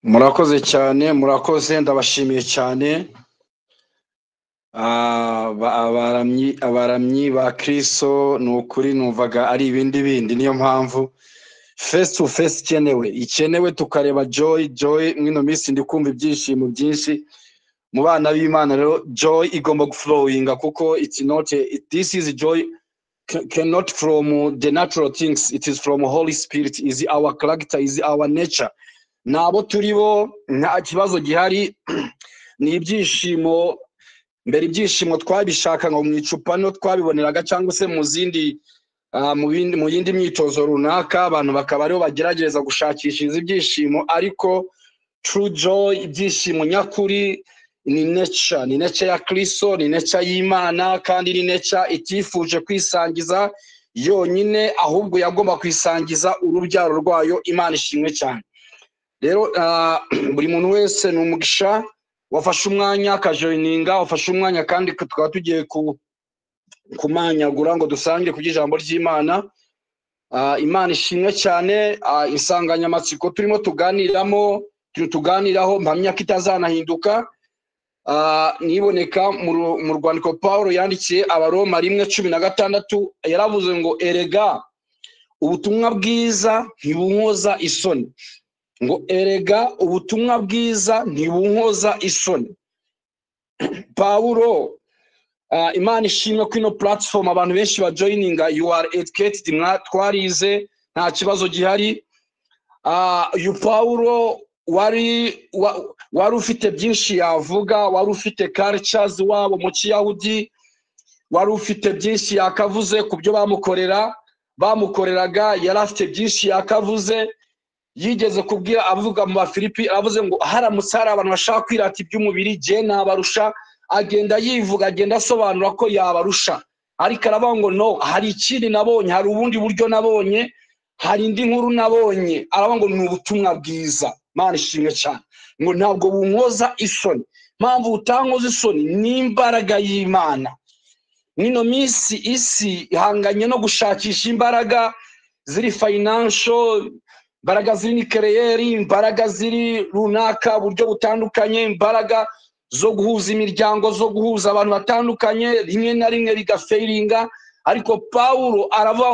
Murakoze cyane, murakoze, ndabashimiye cyane. Abaramyi ba Kristo ni ukuri numvaga ari ibindi bindi, niyo mpamvu face to face ikenewe tukareba joy mwino minsi ndi kumva ibyishimo byinshi mu bana b'Imana. Rero joy igomba flowinga kuko this is joy cannot from the natural things, it is from Holy Spirit, is our character, is our nature. Nabo turibo nta kibazo gihari, ni ibyishimo. Mbere ibyishimo twabishaka ngo mu icupa no twabiboneraga cyangwa se mu zindi mu yindi myitozo runaka, abantu bakaba ariho bagerageza gushakisha ibyishimo, ariko true joy, ibyishimo nyakuri ni nature ya Kristo, ni nature y'Imana, kandi ni nature itifuje kwisangiza yonyine, ahubwo yagomba kwisangiza urubyaro rwayo. Imana ishimwe cyane. Rero buri muntu wese ni umugisha wafashe umwanya akajoininga, wafashe umwanya kandi tukaba tugiye kumanyagura ngo dusange ku ijambo ry'Imana. Imana ishimwe cyane. Insanganyamatsiko turimo tuganiraho mpamya ko itazanahinduka, niboneka mu rwandiko Paulo yandikiye Abaroma 1:16, yaravuze ngo erega ubutumwa bwiza ntibunkoza isoni, ngo erega ubutumwa bwiza ntibunkoza isoni. Paulo, Imana ishimwe ko ino platform abantu benshi ba joininga, you are educated, twarize, nta kibazo gihari. Paulo wari ufite byinshi yavuga, wari ufite cultures wabo mu Kiyahudi, wari ufite byinshi yakavuze ku byo bamukoreraga, yari afite byinshi yakavuze. Yigeze kubwira avuga mu Bafilipi, avuze ngo haramutse hari abantu bashaka kwirata iby'umubiri, je nabarusha. Agenda yivuga, agenda asobanura ko yabarusha, ariko aravuga ngo no, hari ikindi nabonye, hari ubundi buryo nabonye, hari indi nkuru nabonye. Aravuga ngo ni ubutumwa bwiza. Mana ishimwe cyane, ngo ntabwo bunkoza isoni. Mpamvu utankoza isoni ni imbaraga y'Imana. Mwino minsi isi ihanganye no gushakisha imbaraga ziri financial, imbaraga ziri nucleaire, imbaraga ziri runaka buryo butandukanye, imbaraga zo guhuza imiryango, zo guhuza abantu batandukanye, rimwe na rimwe bigafailinga. Ariko Paulo aravuga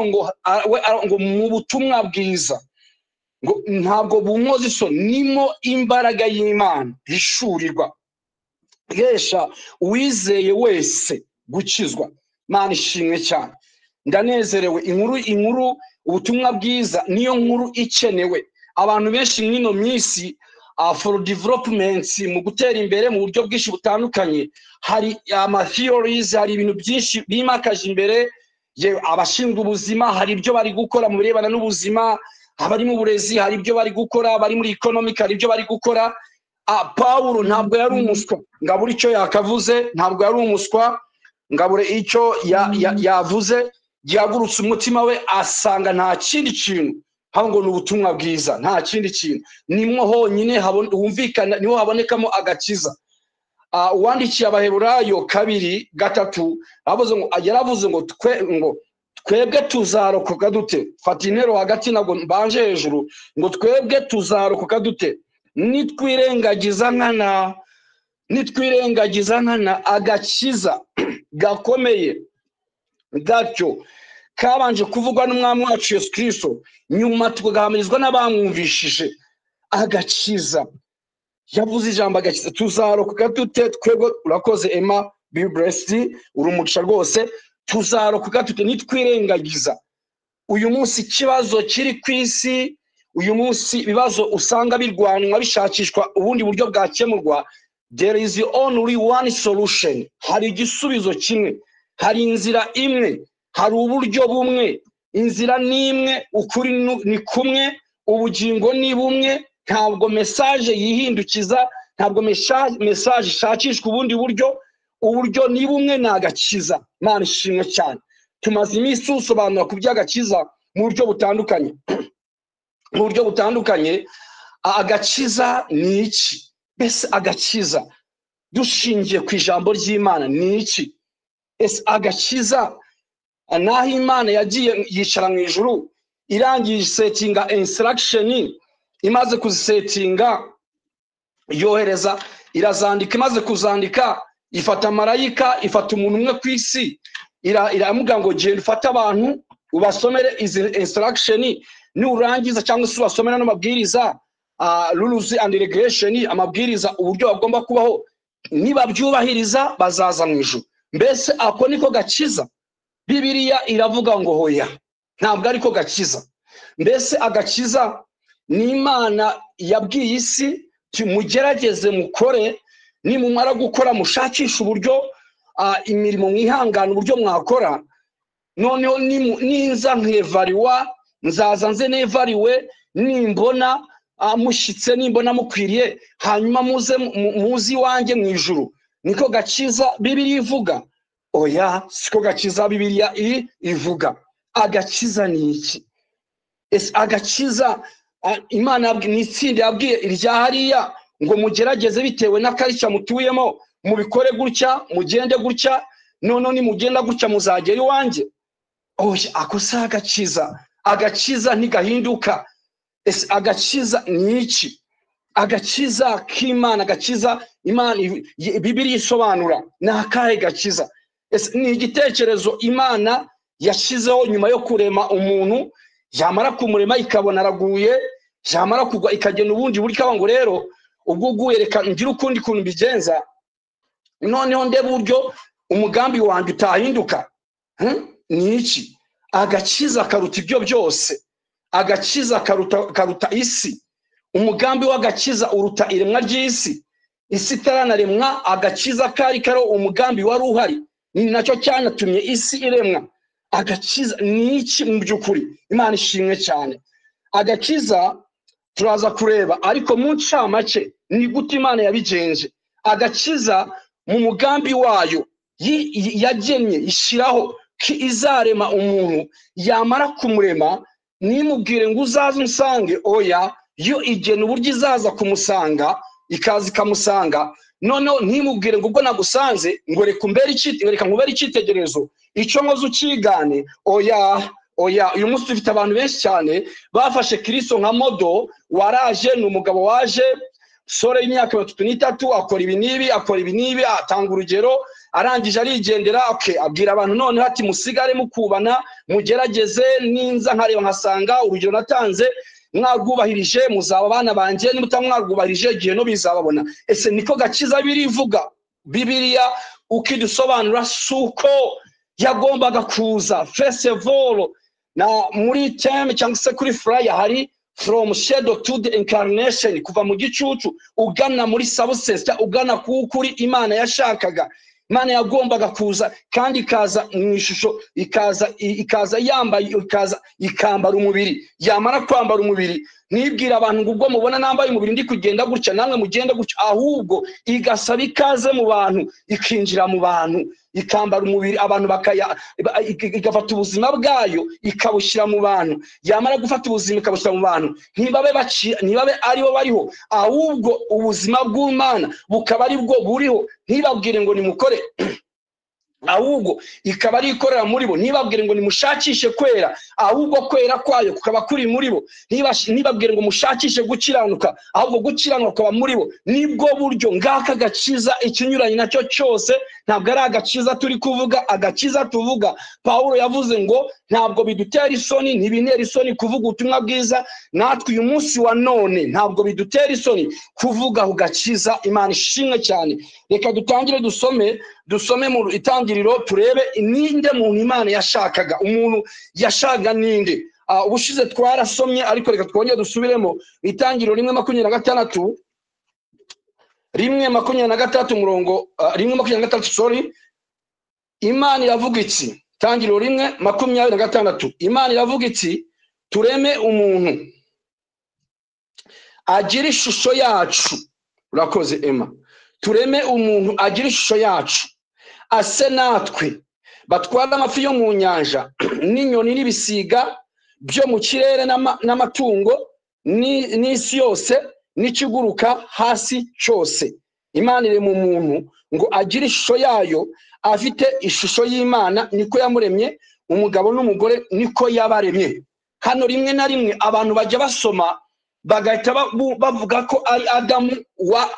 ngo mu butumwa bwiza ngo ntabwo bunkoza isoni, nimo imbaraga y'Imana hishurirwa yesha uwizeye wese gukizwa. Mana ishimwe cyane, ndanezerewe. Inkuru ubutumwa bwiza niyo nkuru ikenewe. Abantu benshi mwino minsi for development, mu gutera imbere mu buryo bwinshi butandukanye, hari theories, hari ibintu byinshi bimakaje imbere. Abashinzwe ubuzima hari ibyo bari gukora mu birebana n'ubuzima, abari mu burezi hari ibyo bari gukora, bari muri economic hari ibyo bari gukora. Paulo ntabwo yari umuswa ngabura icyo yakavuze, ntabwo yari umuswa ngabure icyo yavuze. Gihagurutse umutima we, asanga nta kindi kintu ngo ni ubutumwa bwiza, nta kindi kintu, nimwo honyine humvikana, niho habonekamo agakiza. Uwandikiye Abaheburayo 2:3 yaravuze ngo twebwe tuzarokoka dute. Fata intero hagati nabwo mbanje hejuru, ngo twebwe tuzarokoka dute nitwirengagiza nkana agakiza gakomeye gatyo kabanje kuvugwa n'umwami wacu Yesu Kristo, nyuma tugahamirizwa n'abamwumvishije. Agakiza, yavuze ijambo agakiza. Tuzarokoka dute twebwe? Urakoze Emma, be blessed, urumugisha rwose. Tuzarokoka dute nitwirengagiza. Uyu munsi ikibazo kiri ku isi, uyu munsi ibibazo usanga birwanwa bishakishwa ubundi buryo bwakemurwa. There is only one solution, hari igisubizo kimwe, hari inzira imwe, hari uburyo bumwe. Inzira ni imwe, ukuri ni kumwe, ubugingo ni bumwe. Ntabwo message yihindukiza, ntabwo message ishakishwa ubundi buryo. Uburyo ni bumwe, ni agakiza. Mana ishimwe cyane. Tumaze iminsi usobanura ku by'agakiza mu buryo butandukanye. Agakiza ni iki? Ese agakiza dushingiye ku ijambo ry'Imana ni iki? Ese agakiza naho Imana yagiye yicara mu ijuru irangije settinga instruction, imaze kuzisetinga yohereza irazandika, imaze kuzandika ifata marayika, ifata umuntu umwe ku isi, iramuga ngo genda ufate abantu ubasomere izi instruction, nurangiza cyangwa se ubasomera n'amabwiriza rules and regulation, amabwiriza uburyo bagomba kubaho, niba byubahiriza bazaza mu ijuru. Mbese ako niko gakiza? Bibiliya iravuga ngo hoya, ntabwo ariko gakiza. Mbese agakiza ni Imana yabwiye isi mugerageze mukore, nimumara gukora mushakisha uburyo imirimo mwihangana uburyo mwakora, noneho ninza nkevariwa nzaza nze nevariwe, nimbona mushitse, nimbona mukwiriye, hanyuma muzi wanjye mu ijuru. Niko gakiza Bibiliya ivuga? Oya, siko gakiza Bibiliya ivuga. Agakiza ni iki? Agakiza Imana n'itsinde yabwiye irya hariya ngo mugerageze bitewe n'akarishya mutuyemo, mubikore gutya, mugende gutya, none nimugenda gutya muzagera iwanjye. Oya, ako si agakiza. Agakiza ntigahinduka. Agakiza ni iki? Agakiza k'Imana, agakiza Imana Bibiliya isobanura ni akahe gakiza? Ni igitekerezo Imana yashizeho nyuma yo kurema umuntu, yamara kumurema ikabona araguye, yamara kugwa ikagena ubundi buri kabango rero ubwo guhereka ngira ukundi kuntu bigenza, noneho nde buryo umugambi wanjye utahinduka. Ni iki? Agakiza karuta ibyo byose. Agakiza karuta isi. Umugambi w'agakiza uruta iremwa ry'isi. Isi itaranaremwa agakiza kari karo umugambi wari uhari, ni nacyo cyanatumye isi iremwa. Agakiza ni iki mu by'ukuri? Imana ishimwe cyane. Agakiza turaza kureba, ariko mu ncamake ni gute Imana yabigenje. Agakiza mu mugambi wayo yagennye ishiraho ki izarema umuntu, yamara kumurema nimubwire ngo uzaze unsange. Oya, yo igena uburyo izaza kumusanga, ikaza ikamusanga. Noneho ntimubwire ngo ubwo nagusanze ngo reka nkubere icyitegererezo, icyo nkoze ukigane. Oya, uyu munsi dufite abantu benshi cyane bafashe Kristo nka modo, waraje ni umugabo waje sore y'imyaka 33 akora ibi nibi, atanga urugero, arangije arigendera. Abwira abantu none ati musigare mukubana, mugerageze, ninza nkareba nkasanga urugero natanze mwagubahirije muzaba abana banjye, nimutamwagubahirije gihe no bizababona. Niko gakiza birivuga? Bibiliya ukidusobanura suko yagombaga kuza. First of all, na muri term cyangwa se kuri flyer hari from shadow to the incarnation, kuva mu gicucu ugana muri substance, ugana kuri Imana yashakaga. Imana yagombaga kuza kandi ikaza mu ishusho, ikaza yambaye, ikambara umubiri. Yamara kwambara umubiri ntibwira abantu ngo ubwo mubona nambaye umubiri ndi kugenda gutya namwe mugenda gutya, ahubwo igasaba ikaze mu bantu, ikinjira mu bantu, ikambara umubiri, abantu igafata ubuzima bwayo ikabushyira mu bantu. Yamara gufata ubuzima ikabushyira mu bantu, ntibabe aribo bariho, ahubwo ubuzima bw'Imana bukaba ari bwo buriho. Ntibabwire ngo nimukore, ahubwo ikaba ari ikorera muri bo. Ntibabwire ngo nimushakishe kwera, ahubwo kwera kwayo kukaba kuri muri bo. Ntibabwire ngo mushakishe gukiranuka, ahubwo gukiranuka kukaba muri bo. Nibwo buryo ngaka gakiza. Ikinyuranye nacyo cyose ntabwo ari agakiza turi kuvuga. Agakiza tuvuga Paulo yavuze ngo ntabwo bidutera isoni, ntibintera isoni kuvuga ubutumwa bwiza. Natwe uyu munsi wa none ntabwo bidutera isoni kuvuga ku gakiza. Imana ishimwe cyane. Reka dutangire dusome mu Itangiriro turebe ninde muntu Imana yashakaga. Umuntu yashaga ninde? Ubushize twarasomye, ariko reka twongere dusubiremo. Itangiriro 1:26, 1:26 murongo 1:26, sorry. Imana iravuga iki? Itangiriro 1:26, Imana iravuga iki? Tureme umuntu agira ishusho yacu. Urakoze Emma. Tureme umuntu agira ishusho yacu, ase natwe, batwara amafi yo mu nyanja n'inyoni n'ibisiga byo mu kirere n'amatungo n'isi yose n'ikiguruka hasi cyose. Imana irema umuntu ngo agire ishusho yayo, afite ishusho y'Imana niko yamuremye, umugabo n'umugore niko yabaremye. Hano rimwe na rimwe abantu bajya basoma bagahita bavuga ko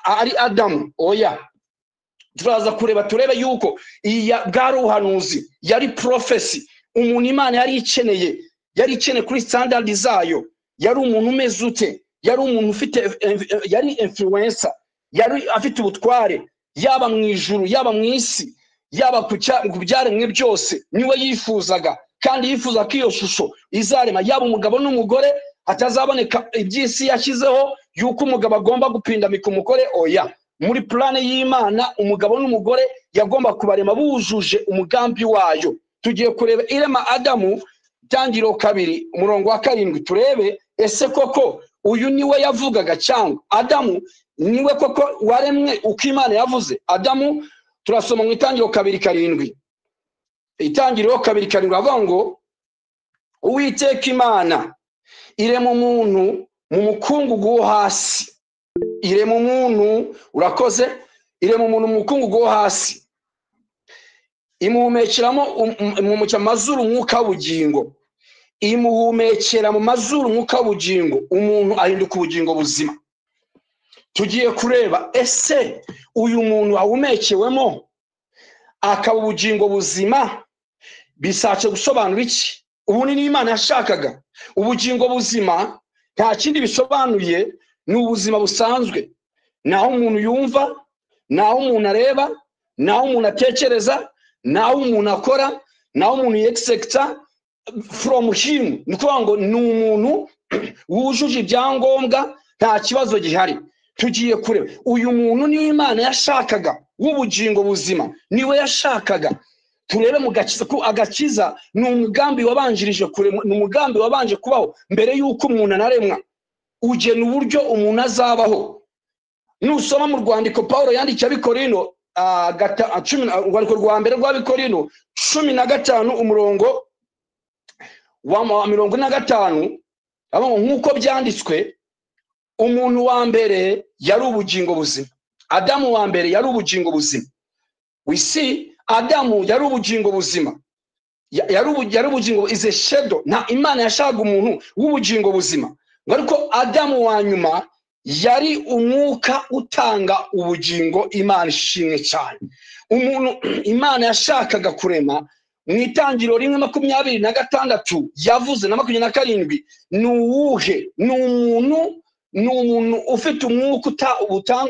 ari Adamu oya turaza kureba turebe yuko bwari ubuhanuzi yari prophecy umuntu Imana yari ikeneye kuri standard zayo yari umuntu umeze ute yari umuntu ufite yari influencer yari afite ubutware yaba mu ijuru yaba mu isi yaba ku byaremwe byose niwe yifuzaga kandi yifuza ko iyo shusho izarema yaba umugabo n'umugore atazaboneka iby'isi yashyizeho yuko umugabo agomba gupindamika umugore oya muri plane y'Imana umugabo n'umugore yagomba kubarema bujuje umugambi wayo tugiye kureba irema Adamu Itangiriro 2 umurongo wa 7 turebe ese koko uyu niwe yavugaga cyangwa Adamu niwe koko waremwe uko Imana yavuze Adamu turasoma mu Itangiriro 2:7 Itangiriro 2:7 avuga ngo Uwiteka Imana irema umuntu mu mukungugu wo hasi irema umuntu urakoze irema umuntu mu mukungugu wo hasi imuhumekeramo mu mazuru umwuka w'ubugingo imuhumekera mu mazuru umwuka w'ubugingo umuntu ahinduka ubugingo buzima tugiye kureba ese uyu muntu ahumekewemo akaba ubugingo buzima bisace gusobanura iki ubu ni Imana yashakaga ubugingo buzima nta kindi bisobanuye ni ubuzima busanzwe naho umuntu yumva naho umuntu areba naho umuntu atekereza naho umuntu akora naho umuntu yexecta from him nikuvuga ngo ni umuntu wujuje ibyangombwa nta kibazo gihari tugiye kureba uyu muntu ni Imana yashakaga w'ubugingo buzima niwe yashakaga turebe mu gakiza ko agakiza ni umugambi wabanjirije kure ni umugambi wabanje kubaho mbere yuko umuntu anaremwa ugena uburyo umuntu azabaho nusoma mu rwandiko Paulo yandikiye abikorino urwandiko rwa mbere rw'abikorino 15 umurongo wa 45 abo nkuko byanditswe umuntu wa mbere yari ubugingo buzima Adamu wa mbere yari ubugingo buzima we see Adamu yari ubugingo buzima yari ubugingo is a shadow na Imana yashaga umuntu w'ubugingo buzima ariko Adamu wa nyuma yari umwuka utanga ubugingo Imana ishimwe cyane umuntu Imana yashakaga kurema mu Itangiriro 1:26 yavuze na 27 ni uwuhe ni umuntu ufite umwuka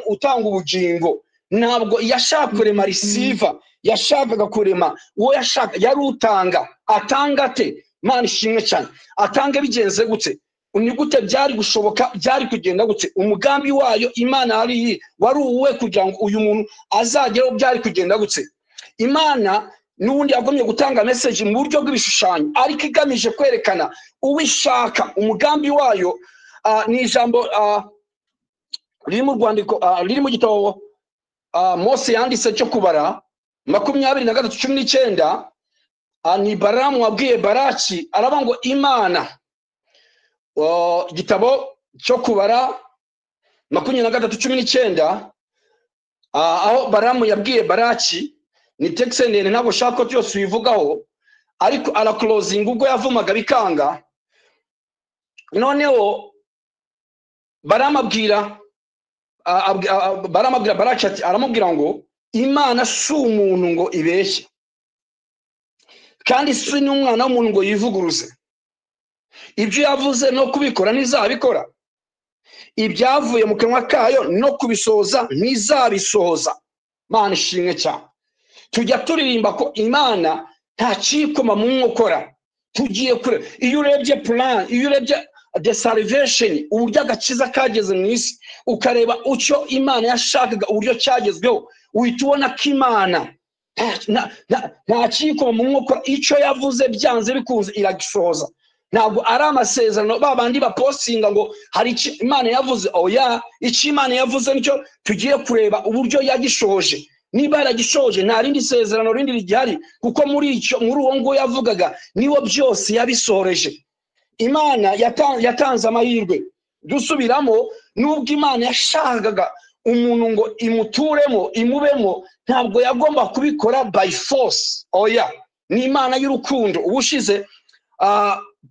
utanga ubugingo ntabwo yashaka kurema receiver yashakaga kurema uwo yashaka yari utanga atanga ate Imana ishimwe cyane atanga bigenze gute ni gute byari gushoboka byari kugenda gute umugambi wayo Imana wari uwe kugira ngo uyu muntu azageraho byari kugenda gute Imana nubundi yagomye gutanga message mu buryo bw'ibishushanyo ariko igamije kwerekana uwishaka umugambi wayo ni ijambo riri mu rwandiko riri mu gitabo Mose yanditse cyo kubara 23:19 ni Balamu wabwiye Baraki araba ngo Imana igitabo cyo kubara 23:19 aho Balamu yabwiye Baraki ni text ndende ntabwo shaka ko yose uyivugaho ariko ara closing ubwo yavumaga bikanga noneho Balamu abwira Baraki ati aramubwira ngo Imana si umuntu ngo ibeshye kandi si n'umwana w'umuntu ngo yivuguruze ibyo yavuze no kubikora ntizabikora ibyavuye mu kanwa kayo no kubisohoza ntizabisohoza Imana ishimwe cyane tujya turirimba ko Imana nta cikoma mu nkokora tugiye kure iyo urebye plan iyo urebye the salvation uburyo agakiza kageze mu isi ukareba ucyo Imana yashakaga uburyo cyagezweho uhita ubona ko Imana nta cikoma mu nkokora icyo yavuze byanze bikunze iragisohoza ntabwo ari amasezerano babandi bapostinga ngo hari Imana yavuze oya icyo Imana yavuze nicyo tugiye kureba uburyo yagishoje niba yaragishoje nta rindi sezerano rindi rigihari kuko muri uwo ngo yavugaga niwo byose yabisoreje Imana yatanze amahirwe dusubiramo nubwo Imana yashakaga umuntu ngo imuturemo imubemo ntabwo yagomba kubikora by force oya ni Imana y'urukundo ubushize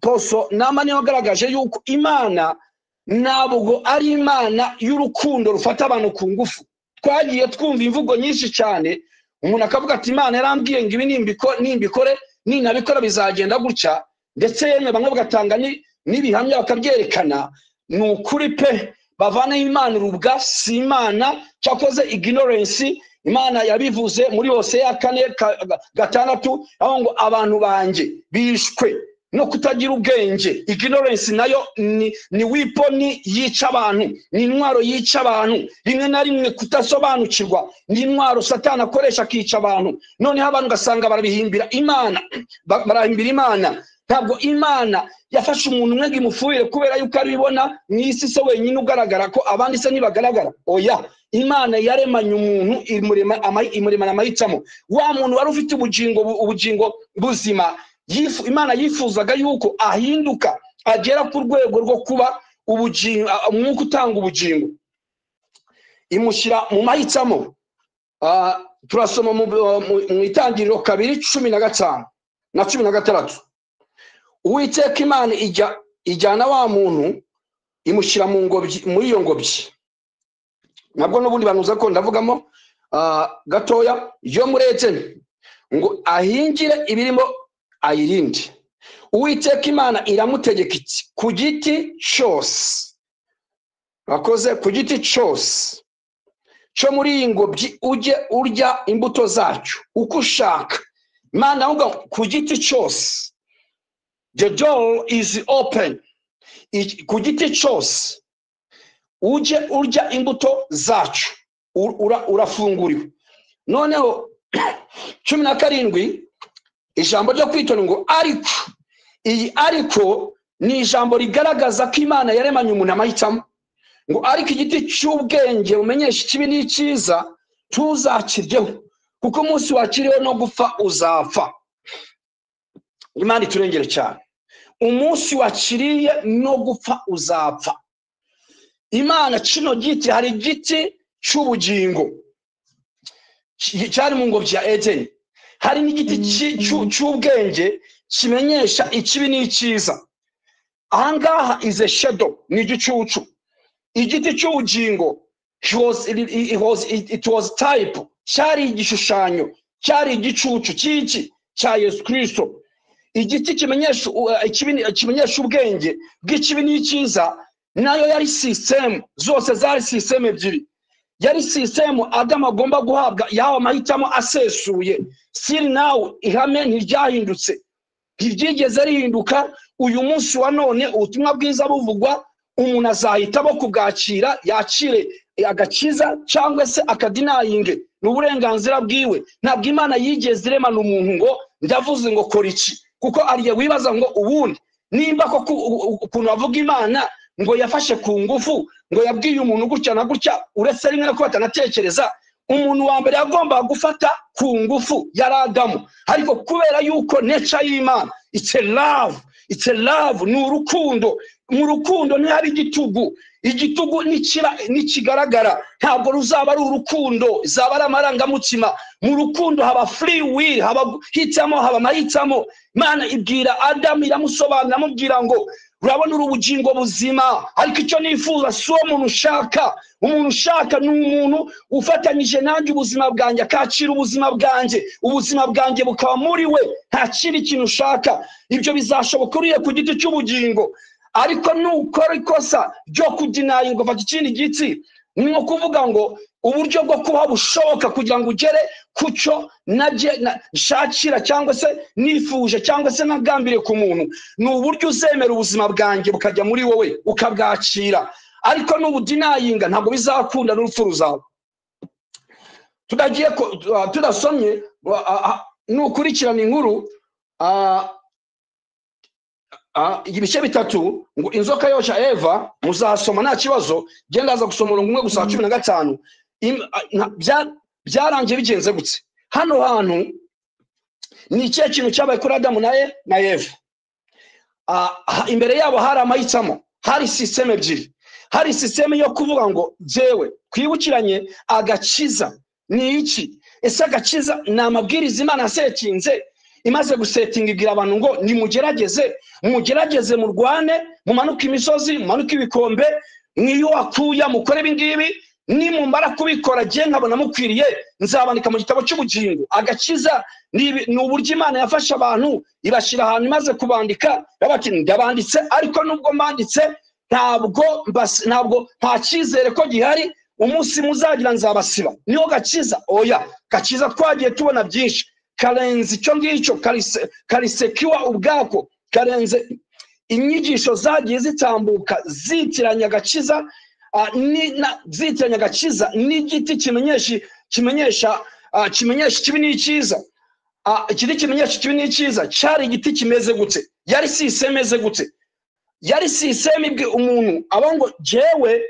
Poso nama niyo agaragaje yuko Imana ntabwo ari Imana y'urukundo rufata abantu ku ngufu. Twagiye twumva imvugo nyinshi cyane, umuntu akavuga ati Imana yarambwiye ngo ibi nimbikore ninabikora bizagenda gutya, ndetse yemwe bamwe bagatanga n'ibihamya bakabyerekana. Ni ukuri pe, bavana Imana urubwa, si Imana. Cyakoze ignorance, Imana yabivuze muri Hosea 4:6 aho ngo abantu banje bishwe no kutagira ubwenge. Ignorance nayo ni weapon yica abantu, ni intwaro yica abantu. Rimwe na rimwe kutasobanukirwa ni intwaro Satani akoresha akica abantu. Noneho abantu gasanga barabihimbira Imana, barahimbira Imana. Ntabwo Imana yafashe umuntu umwe imufuire kubera yuko aribona mwisi se wenyine ugaragara ko abandi se nibagaragara. Oya, Imana yaremanye umuntu imuremana amahitamo. Wa muntu wari ufite ubugingo buzima, Imana yifuzaga yuko ahinduka agera ku rwego rwo kuba ubugingo, umwuka utanga ubugingo, imushyira mu mahitamo. Turasoma mu Itangiriro 2:15 na 16. Uwiteka Imana ijyana wa muntu imushyira mu ngobyi, muri iyo ngobyi. Nabwo n'ubundi banuza ko ndavugamo gatoya yo muri Edeni, ngo ahingire ibirimo ayirinde. Uwiteka Imana iramutegeka iti ku giti cyose, bakoze ku giti cyose cyo muri iyi ngobyi ujye urya imbuto zacyo uko ushaka. Imana avuga ku giti cyose, the door is open. Ku giti cyose ujye urya imbuto zacyo, urafunguriwe. Noneho 17 ijambo ryo kwitona ngo ariko. Iyi ariko ni ijambo rigaragaza ko Imana yaremanye umuntu amahitamo. Ngo ariko igiti cy'ubwenge umenyesha ikibi n'icyiza tuzakiryeho, kuko umunsi wakiriho no gupfa uzapfa. Imana iturengere cyane. Umunsi wakiriye no gupfa uzapfa. Imana kino giti, hari igiti cy'ubugingo cyari mu ngobyi ya Edeni, hari n'igiti cy'ubwenge kimenyesha ikibi n'icyiza. Ahangaha is a shadow, ni igicucu. Igiti cy'ubugingo, it was type, cyari igishushanyo, cyari igicucu cy'iki cya Yesu Kristo. Igiti kimenyesha ubwenge bw'ikibi n'icyiza, nayo yari system, zose zari system ebyiri. Yari system Adamu agomba guhabwa yawe amahitamo asesuye. Still now ihame ntiryahindutse, ntiryigeze rihinduka. Uyu munsi wa none ubutumwa bwiza buvugwa, umuntu azahitamo kubwakira, yakire agakiza cyangwa se akadinayinge, n'uburenganzira bwiwe. Ntabwo Imana yigeze iremana umuntu ngo ndavuze ngo kora iki, kuko ariye wibaza ngo ubundi nimba ko ukuntu bavuga Imana ngo yafashe ku ngufu, ngo yabwiye umuntu gutya na gutya, uretse rimwe ko batanatekereza. Umuntu wa mbere yagomba gufata ku ngufu yari Adamu, ariko kubera yuko nature y'Imana it's a love, ni urukundo. Mu rukundo ntihari igitugu. Igitugu nikigaragara ntabwo ruzaba ari urukundo, zaba ari amarangamutima. Mu rukundo haba free will, haba hitamo, haba amahitamo. Imana ibwira Adamu, iramusobanura, amubwira ngo urabona urubugingo buzima, ariko icyo nifuza si umuntu ushaka. Umuntu ushaka ni umuntu ufatanyije nanjye ubuzima bwanjye, akakira ubuzima bwanjye, ubuzima bwanjye bukaba muri we, nta kindi kintu ushaka. Ibyo bizashoboka uriye ku giti cy'ubugingo. Ariko nukora ikosa ryo kudinaye ngo fata ikindi giti, ni nko kuvuga ngo uburyo bwo kuba bushoboka kugira ngo ugere kucyo nshakira cyangwa se nifuje cyangwa se nagambire ku muntu, ni uburyo uzemera ubuzima bwanjye bukajya muri wowe ukabwakira. Ariko n'ubudinayinga ntabwo bizakunda, n'urupfu ruzaba. Tudagiye tudasomye nukurikirana inkuru ibice 3 ngo inzoka yoca Eva, muzasoma nta kibazo. Genda aza gusoma umwe gusa 15. Byarangiye bigenze gutse. Hano hantu ni ikihe kintu cyabaye kuri Adamu na Eva? Imbere yabo hari amahitamo, hari system ebyiri. Hari system yo kuvuga ngo jewe kwibukiranye agakiza ni iki. Ese agakiza ni amabwiriza Imana yasetinze imaze gusetinga ibwira abantu ngo mugerageze murwane mumanuka imisozi mumanuka ibikombe mwiyo akuya mukore ibingibi nimumara kubikora je nkabona mukwiriye nzabandika mu gitabo cy'ubugingo. Agakiza ni uburyo Imana yafasha abantu ibashira ahantu imaze kubandika babati ndabanditse ariko nubwo mbanditse ntabwo nta cyizere ko gihari umunsi muzagira nzabasiba. Niyo gakiza. Oya, gakiza twagiye tubona byinshi karenze icyo ngicyo, karisekiwa ubwako, karenze inyigisho zagiye zitambuka zitiranya gakiza zitiranya gakiza n'igiti kimenyesha kibi n'icyiza. Ikindi kimenyesha kibi n'icyiza cyari igiti kimeze gute? Yari sisemeze gute? Yari sisemibwe umuntu abango jewe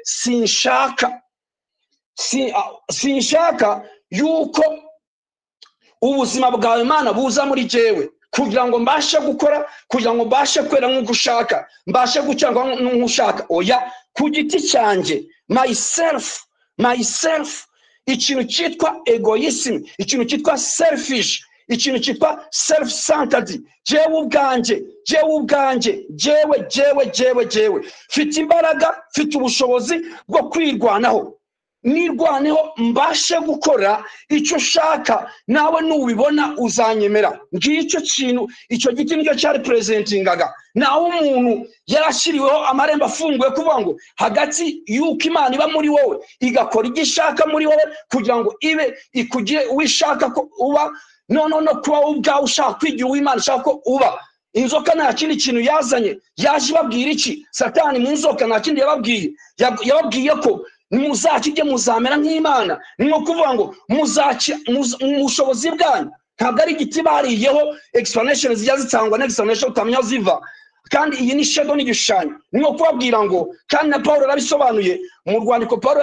sinshaka yuko ubuzima bwawe Mana buza muri jewe kugira ngo mbashe gukora, kugira ngo mbashe kwera nk'uko ushaka, mbashe gucyangwa nk'uko ushaka. Oya, ku giti cyanjye myself, ikintu cyitwa egoism, ikintu cyitwa selfish, ikintu cyitwa self-centered, jewe mfite imbaraga, mfite ubushobozi bwo kwirwanaho, nirwaneho mbashe gukora icyo ushaka, nawe nubibona uzanyemera. Ngicyo kintu, icyo giti nicyo cyari presentingaga. Naho umuntu yarashiriweho amarembo afunguye kuvuga ngo hagati yuko Imana iba muri wowe igakora igishaka muri wowe kugira ngo ibe ikugire wishaka ko uba, no kuba ubwawe ushaka kwigira uw'Imana ushaka ko uba. Inzoka nta kindi kintu yazanye, yaje ibabwira iki? Satani mu nzoka nta kindi yababwiye ko muzakijye muzamera nk'Imana. Nko kuvuga ngo mushobozi bwanyu ntabwo ari igiti bariyeho explanation zijya zitangwa na explanation utamenya ziva, kandi iyi ni shadow n'igishushanyo. Nko kubabwira ngo, kandi na Paulo arabisobanuye mu rwandiko Paulo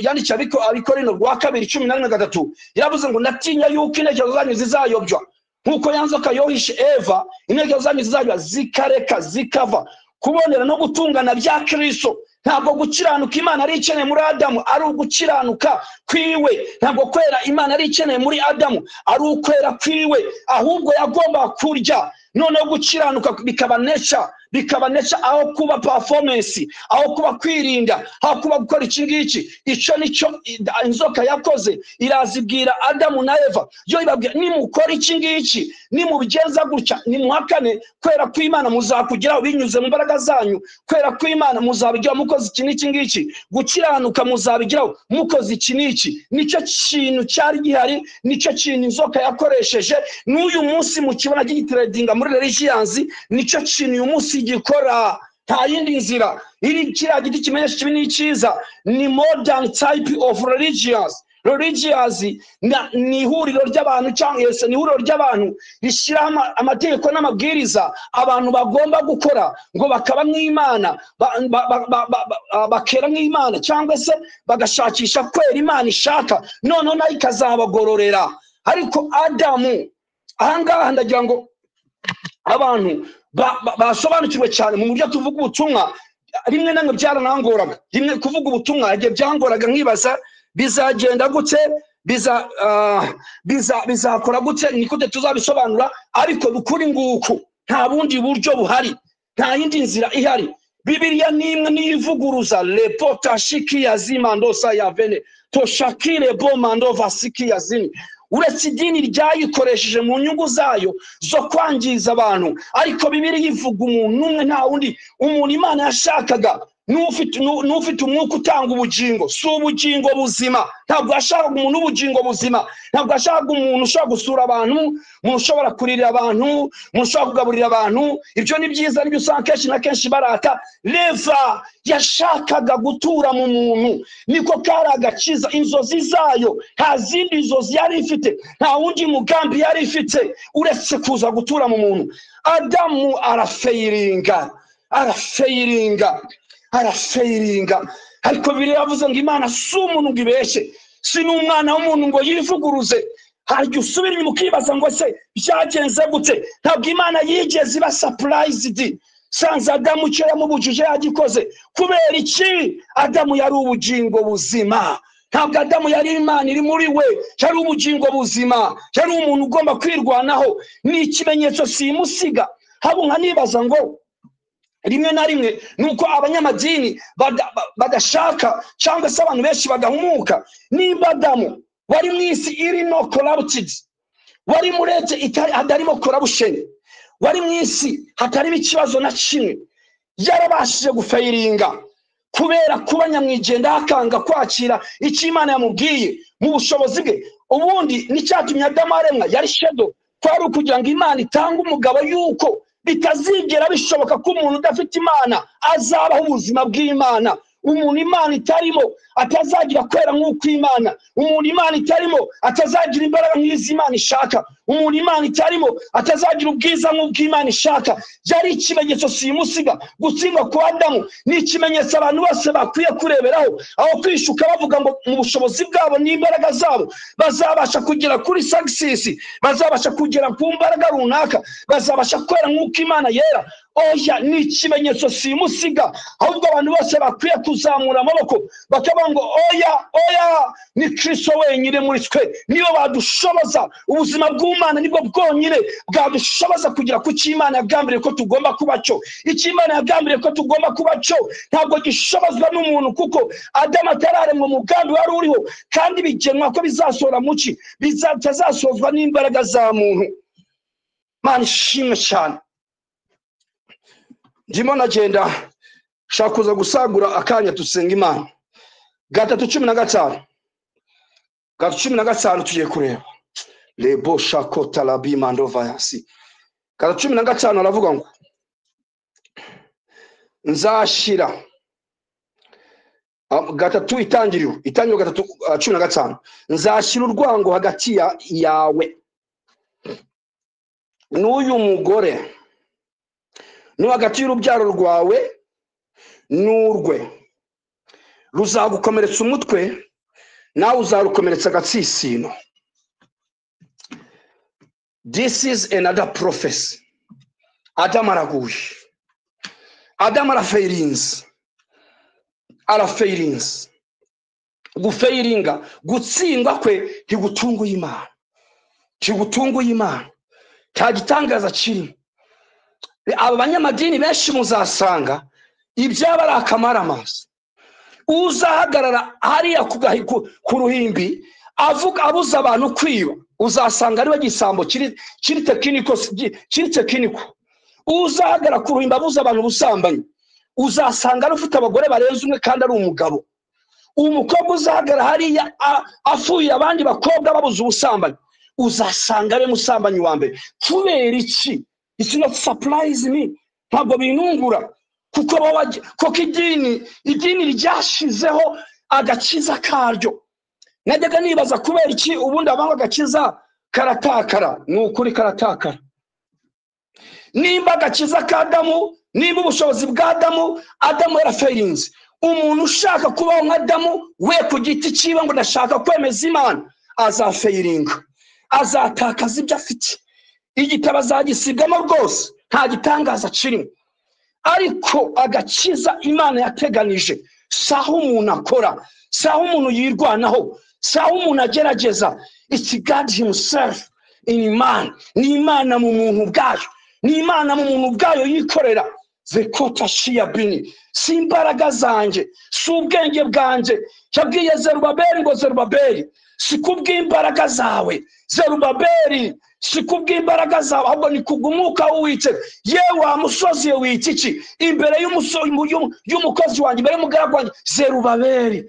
yandikiye Abikorino rwa 2:13 yaravuze ngo ndatinya yuko intekerezo zanyu zizayobywa nkuko yanzoka yohishe Eva, intekerezo zanyu zizajya zikareka zikava kubonera no gutungana bya Kristo. Ntabwo gukiranuka Imana ari ikeneye muri Adamu, ari ugukiranuka kwiwe. Ntabwo kwera Imana ari ikeneye muri Adamu, ari ukwera kwiwe. Ahubwo yagomba kurya noneho gukiranuka bikaba nature aho kuba performance, aho kuba kwirinda, aho kuba gukora iki ngiki. Icyo nicyo inzoka yakoze, irazibwira Adamu na Eva, yo ibabwira nimukora iki ngiki, nimubigenza gutya, nimuhakane kwera kw'Imana muzakugeraho binyuze mu mbaraga zanyu. Kwera kw'Imana muzabigeraho mukoze iki n'iki ngiki, gukiranuka muzabigeraho mukoze iki n'iki. Nicyo kintu cyari gihari, nicyo kintu inzoka yakoresheje. N'uyu munsi mu kibona gitredinga muri religions, nicyo kintu uyu munsi gikora. Nta yindi nzira. Iri kiriya giti kimenyesha kibi n'icyiza ni modern type of religions. Ni ihuriro ry'abantu cyangwa ni ihuriro ry'abantu rishyiraho amategeko n'amabwiriza abantu bagomba gukora ngo bakaba nk'Imana, bakera nk'Imana, cyangwa se bagashakisha kwera Imana ishaka, noneho nayo ikazabagororera. Ariko Adamu, ahangaha ndagira ngo abantu basobanukirwe cyane mu buryo tuvuga ubutumwa. Rimwe namwe byaranangoraga, rimwe kuvuga ubutumwa igihe byangoraga nkibaza bizagenda gute, bizakora gute, ni gute tuzabisobanura. Ariko ukuri nguku nta bundi buryo buhari, nta yindi nzira ihari. Bibiliya nimwe nivuguruza lepotashiki yazima ndosa yavene toshakire bomando vasiki yazini. Uretse idini ryayikoresheje mu nyungu zayo zo kwangiza abantu, ariko Bibiliya ivuga umuntu umwe, nta wundi. Umuntu Imana yashakaga n'ufite umwuka utanga ubugingo, si ubugingo buzima. Ntabwo yashakaga umuntu ubugingo buzima, ntabwo yashakaga umuntu ushobora gusura abantu, umuntu ushobora kuririra abantu, umuntu ushobora kugaburira abantu. Ibyo ni byiza, nibyo usanga kenshi na kenshi barata. Leva yashakaga gutura mu muntu, niko kari agakiza. Inzozi zayo nta zindi nzozi yari ifite, nta wundi mugambi yari ifite uretse kuza gutura mu muntu. Adamu arafeiringa. Ariko Bibiliya yavuze ngo Imana si umuntu ngo ibeshye, si n'umwana w'umuntu ngo yivuguruze. Hari usubira inyuma ukibaza ngo se byagenze gute? Ntabwo Imana yigeze iba surprised sanze Adamu icyo yamubujije yagikoze. Kubera iki? Adamu yari ubugingo buzima, ntabwo Adamu yari Imana iri muri we, yari ubugingo buzima, yari umuntu ugomba kwirwanaho. Ni ikimenyetso simusiga. Habo nkanibaza ngo rimwe na rimwe nuko abanyamadini badashaka cyangwa se abantu benshi badahumuka. Niba Adamu wari mu isi iri no corrupted, wari murete hatarimo corruption, wari mu isi hatarimo ikibazo na kimwe, yarabashije gufeiringa kubera kuba nyamwijenda akanga kwakira icyo Imana yamubwiye mu bushobozi bwe. Ubundi nicyatumye Adamu aremwa yari shadow, kwari kugira ngo Imana itanga umugabo yuko bitazigera bishoboka ko umuntu udafite Imana azabaho ubuzima bw'Imana. Umuntu Imana itarimo atazagira kwera nk'uko Imana, umuntu Imana itarimo atazagira imbaraga nk'izi Imana ishaka, umuntu Imana itarimo atazagira ubwiza nk'ubwo Imana ishaka. Yari ikimenyetso simusiga. Gutsindwa kwa Adamu ni ikimenyetso abantu bose bakwiye kureberaho, aho kwishuka bavuga ngo mu bushobozi bwabo n'imbaraga zabo bazabasha kugera kuri success, bazabasha kugera ku mbaraga runaka, bazabasha kwera nk'uko Imana yera. Oya, ni ikimenyetso simusiga. Ahubwo abantu bose bakwiye kuzamura amaboko bakavuga ngo oya, ni Kristo wenyine muri twe niyo badushoboza. Ubuzima bw'Imana nibwo bwonyine bwadushoboza kugira ku cy'Imana yagambiriye ko tugomba kuba cyo. Icy'Imana yagambiriye ko tugomba kuba cyo ntabwo gishobozwa n'umuntu, kuko Adamu atararemwa umugambi wari uriho, kandi bigenwa ko bizasohora muki, bizatazasozwa n'imbaraga za muntu. Mana ishimwe cyane. Ndimo nagenda shaka kuza gusagura akanya tusenga Imana. 3:15 3:15 tugiye kureba lebo shakota labima ndova yasi. 3:15 aravuga ngo nzashira 3 itangiriro 3:15 nzashira urwango hagati yawe n'uyu mugore, no hagati y'urubyaro rwawe n'urwe, ruzagukomeretsa umutwe nawe uzarukomeretsa agatsitsino. This is another prophecy. Adamu araguye, Adamu arafeirinze. Gufeiringa, gutsindwa kwe ntigutunguye Imana, nta gitangaza kirimo. Abanyamadini benshi muzasanga ibyaba ari akamaramaza. Uzahagarara hariya ku ruhimbi abuza abantu kwiba, uzasanga ari we gisambo kiri tekiniko. Uzahagarara ku ruhimbi abuza abantu ubusambanyi, uzasanga ari ufite abagore barenze umwe kandi ari umugabo. Umukobwa uzahagarara hariya afuye abandi bakobwa babuza ubusambanyi, uzasanga ari musambanyi wa mbere. Kubera iki? It's not surprise me. Ntabwo binungura, kuko idini ryashizeho agakiza karyo. Najyaga nibaza kubera iki ubundi abanga agakiza karatakara. Ni ukuri karatakara. Nimba agakiza ka Adamu, nimba ubushobozi bwa Adamu yarafeirinze. Umuntu ushaka kubaho nka Adamu we ku giti cyiwe ngo ndashaka kwemeza Imana, azafeiringa, azatakaza ibyo afite. Igitabo azagisigamo rwose, nta gitangaza kirimo. Ariko agakiza Imana yateganije, saho umuntu akora, saho umuntu yirwanaho, saho umuntu agerageza. It's God himself in man. Ni Imana mu muntu bwayo, ni Imana mu muntu bwayo yikorera. Zekota shiyabini, si imbaraga zanjye, si ubwenge bwanjye. Yabwiye Zerubabeli ngo Zerubabeli, si kubw'imbaraga zawe Zerubabeli, si kubw'imbaraga zawe, ahubwo ni kubw'umwuka w'Uwiteka. Yewe wa musozi wita iki imbere y'umukozi wanjye, imbere y'umugaragu wanjye Zerubabeli?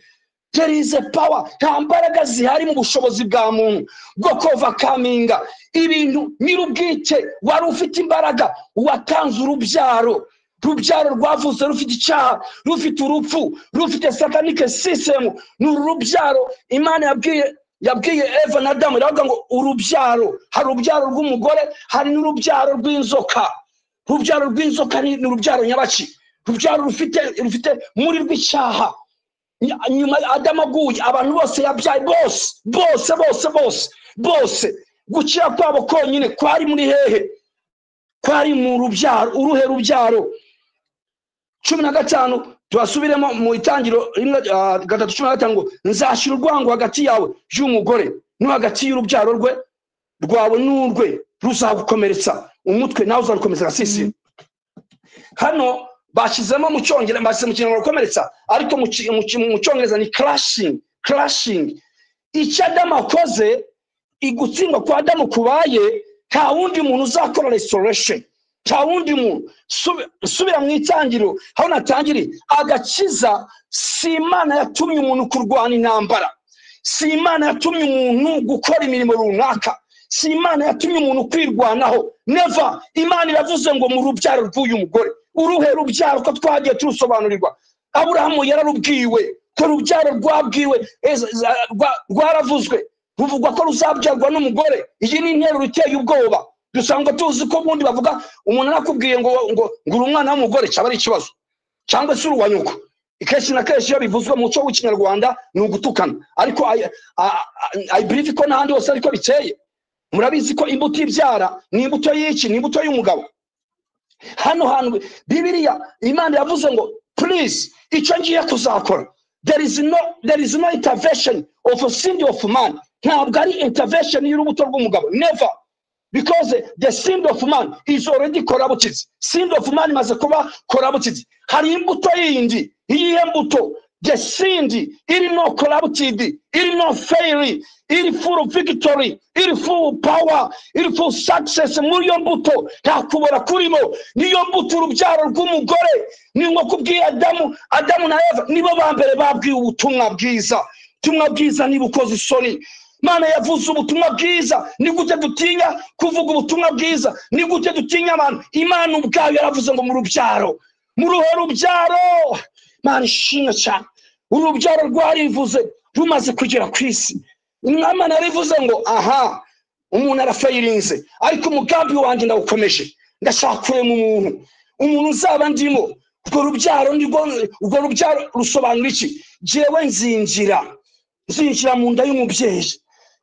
There is a power. Nta mbaraga zihari mu bushobozi bwa muntu bwo overcoming ibintu. Nyir'ubwite wari ufite imbaraga, watanze urubyaro rwavuze rufite icyaha, rufite urupfu, rufite satanic system. Ni urubyaro Imana yabwiye Eva na Adamu, iravuga ngo urubyaro, hari urubyaro rw'umugore, hari n'urubyaro rw'inzoka. Urubyaro rw'inzoka ni urubyaro nyabaki, urubyaro rufite muri rw'icyaha. Nyuma Adamu aguye, abantu bose yabyaye bose gukira kwabo konyine kwari muri hehe? Kwari mu rubyaro. Uruhe rubyaro? 15 Tubasubiremo mu itangiro 3:15 ngo nzashira urwango hagati yawe y'umugore no hagati y'urubyaro rwawe n'urwe ruzagukomeretsa umutwe nawe uzarukomeretsa sisi. Hano bashizemo mu cyongereza bashyize mu kintu rukomeretsa ariko mu cyongereza ni clashing. Icyo Adamu akoze igutsindwa kwa Adamu kubaye nta wundi muntu uzakora restoration, nta wundi muntu. Subira mu itangiro aho natangiri, agakiza si Imana yatumye umuntu kurwana intambara, si Imana yatumye umuntu gukora imirimo runaka, si Imana yatumye umuntu kwirwanaho. Never. Imana iravuze ngo mu rubyaro rw'uyu mugore. Uruhe rubyaro ko twagiye turusobanurirwa? Aburahamu yararubwiwe ko rubyaro rwabwiwe rwaravuzwe, ruvugwa ko ruzabyarwa n'umugore. Iyi ni interuro iteye ubwoba. Dusanga tuzi ko bundi bavuga umuntu nakubwiye ngo uri umwana w'umugore cyaba ari ikibazo cyangwa se uruwanyuko. Ikeshi na keshi bivuzwe mu cyo w'ikinyarwanda ni ugutukana, ariko I believe ko n'ahandi hose ariko bikeye. Murabizi ko imbuto ibyara ni imbuto y'iki? Ni imbuto y'umugabo. Hano hantu Bibiliya Imana yavuze ngo please icyo ngiye kuzakora, there is no intervention of a sin of man. Ntabwo ari intervention y'urubuto rw'umugabo. Never. Because the sin of man is already corrupted. Sin of man imaze kuba corrupted. Hari imbuto yindi, iyi mbuto the sin iri no corrupted, iri no fairy, iri full of victory, iri full power, iri full success. Muri yo mbuto nta kubora kurimo. Niyo mbuto urubyaro rw'umugore. Ni nko kubwira Adamu na Eva nibo bambere babwiye ubutumwa bwiza. Ubutumwa bwiza niba ukoze isoni. Mana yavuze ubutumwa bwiza, ni gute dutinya kuvuga ubutumwa bwiza? Ni gute dutinya abantu? Imana ubwayo yaravuze ngo mu rubyaro, mu ruhe rubyaro. Mana ishimwe cyane, urubyaro rwarivuze rumaze kugera ku isi. Imana yarivuze ngo aha umuntu arafayirinze, ariko umugambi wanjye ndawukomeje. Ndashaka kurema umuntu uzaba ndimo. Ubwo rubyaro rusobanura iki? Jewe nzinjira mu nda y'umubyeyi,